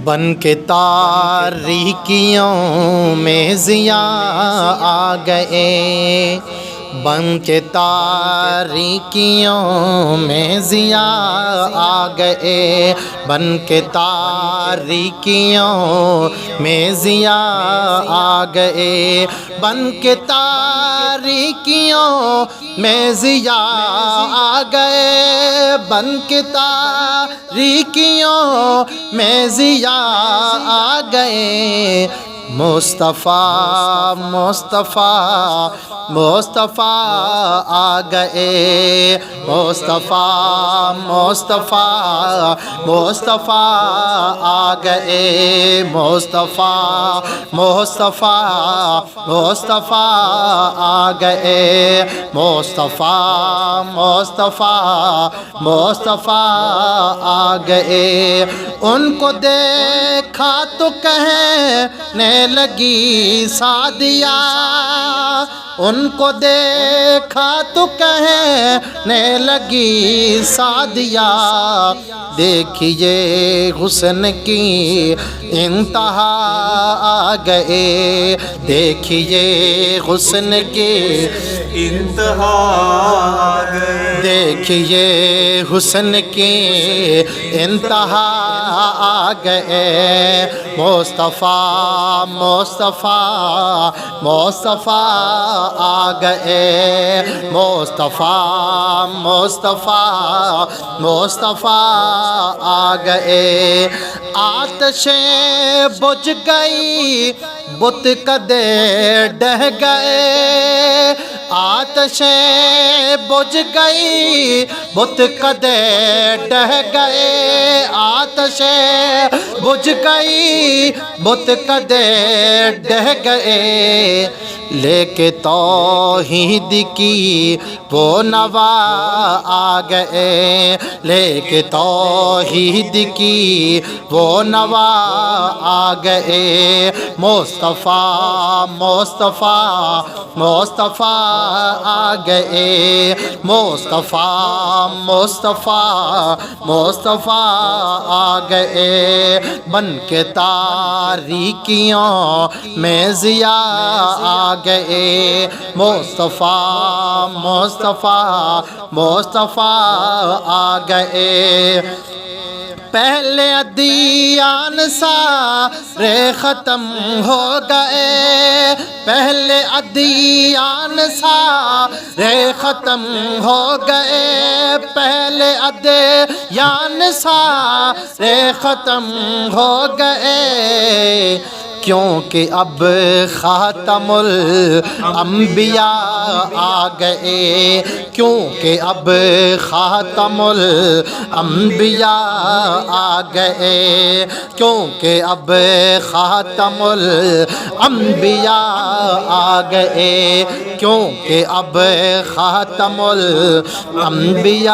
بن کے تاریکیوں میں ضیاء آ گئے، بن کے تاریکیوں میں ضیاء آ گئے، بن کے تاریکیوں میں ضیاء آ گئے، بن کے تاریکیوں میں ضیاء آ گئے، بن کے تاریکیوں میں ضیاء آ گئے۔ مصطفیٰ مصطفیٰ مصطفیٰ آ گئے، مصطفیٰ مصطفیٰ مصطفیٰ آ گئے، مصطفیٰ مصطفیٰ مصطفیٰ آ گئے، مصطفیٰ مصطفیٰ مصطفیٰ آ گئے۔ ان کو دیکھا تو کہنے لگی سعدیہ، ان کو دیکھا تو کہنے لگی سعدیہ، دیکھیے حسن کی انتہا آ گئے، دیکھیے حسن کی انتہا آ گئے، دیکھیے حسن کی انتہا آ گئے۔ مصطفیٰ مصطفیٰ مصطفیٰ آ گئے، مصطفیٰ مصطفیٰ مصطفیٰ آ گئے۔ آتشیں بجھ گئی بت کدے ڈہ گئے، آتشیں بجھ گئی بت کدے ڈہ گئے، آتشیں بجھ گئی بت کدے ڈہ گئے، لے کے توحید کی وہ نوا آ گئے، لے کے توحید کی وہ نوا آ گئے۔ مصطفیٰ مصطفیٰ مصطفیٰ آ گئے، مصطفیٰ مصطفیٰ مصطفیٰ آ گئے، بن کے تاریکیوں میں ضیاء آ گئے، مصطفیٰ مصطفیٰ مصطفیٰ آ گئے۔ پہلے ادیان سارے ختم ہو گئے، پہلے ادیان سارے ختم ہو گئے، پہلے ادیان سارے ختم ہو گئے، کیونکہ اب خاتم الانبیاء آ گئے، کیونکہ اب خاتم الانبیاء آ گئے، کیونکہ اب خاتم الانبیاء آ گئے، کیونکہ اب خاتم الانبیاء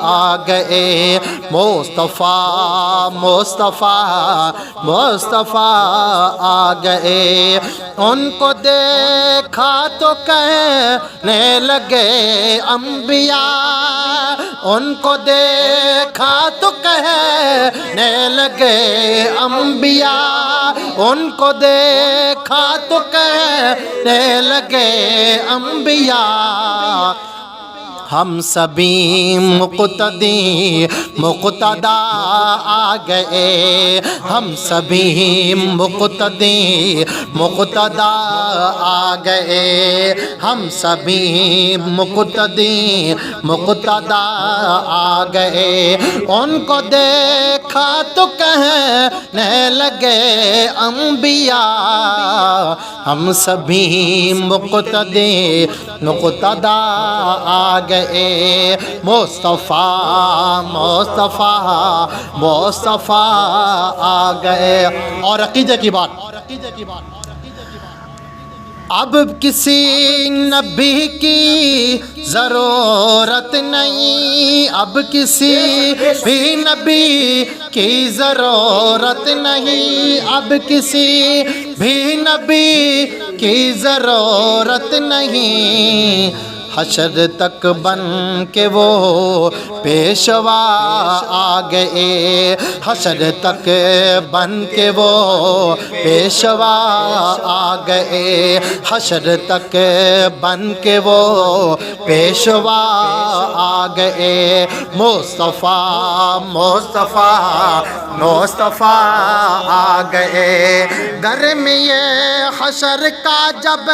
آ گئے۔ مصطفیٰ مصطفیٰ مصطفیٰ آ گئے، ان کو دیکھا تو کہنے لگے انبیاء، ان کو دیکھا تو کہنے لگے انبیاء، ان کو دیکھا تو کہنے لگے انبیاء، ہم سبھی مقتدی مقتدا آ گئے، ہم سبھی مقتدی مقتدا آ گئے، ہم سبھی مقتدی مقتدا آ گئے، ان کو دیکھا تو کہنے لگے انبیاء، ہم سبھی مقتدی مقتدا آ گئے۔ مصطفیٰ مصطفیٰ مصطفیٰ آ گئے۔ اور عقیدے کی بات، اب کسی نبی کی ضرورت نہیں، اب کسی بھی نبی کی ضرورت نہیں، اب کسی بھی نبی کی ضرورت نہیں، حشر تک بن کے وہ پیشوا آ گئے، حشر تک بن کے وہ پیشوا آ گئے، حشر تک بن کے وہ پیشوا آ گئے۔ مصطفیٰ مصطفیٰ مصطفیٰ آ گئے، گھر میں یہ حشر کا جب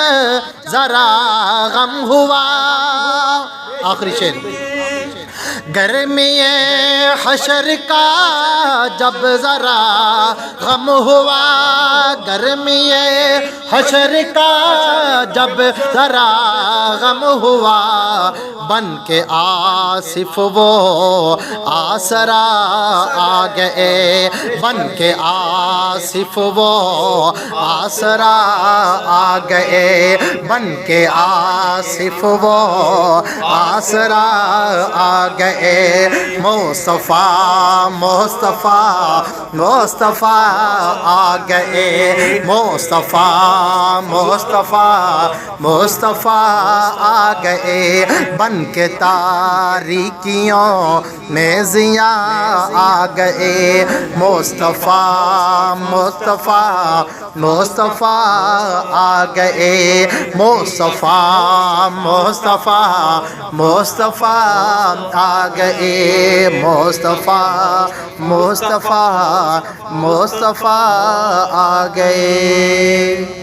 ذرا غم ہوا، آخری شعر، گھر میں یہ حشر کا جب ذرا غم ہوا، گھر میں یہ حشر کا جب ذرا غم ہوا، بن کے آصف وہ آسرا آ گئے، بن کے آصف وہ آسرا آ گئے، بن کے آصف وہ آسرا آ گئے۔ مصطفیٰ مصطفیٰ مصطفیٰ آ گئے، مصطفیٰ مصطفیٰ مصطفیٰ آ گئے، بن کے تاریکیوں میں ضیاء آ گئے۔ مصطفیٰ مصطفیٰ مصطفیٰ آ گئے، مصطفیٰ مصطفیٰ مصطفیٰ آ گئے، مصطفیٰ مصطفیٰ مصطفیٰ آ گئے۔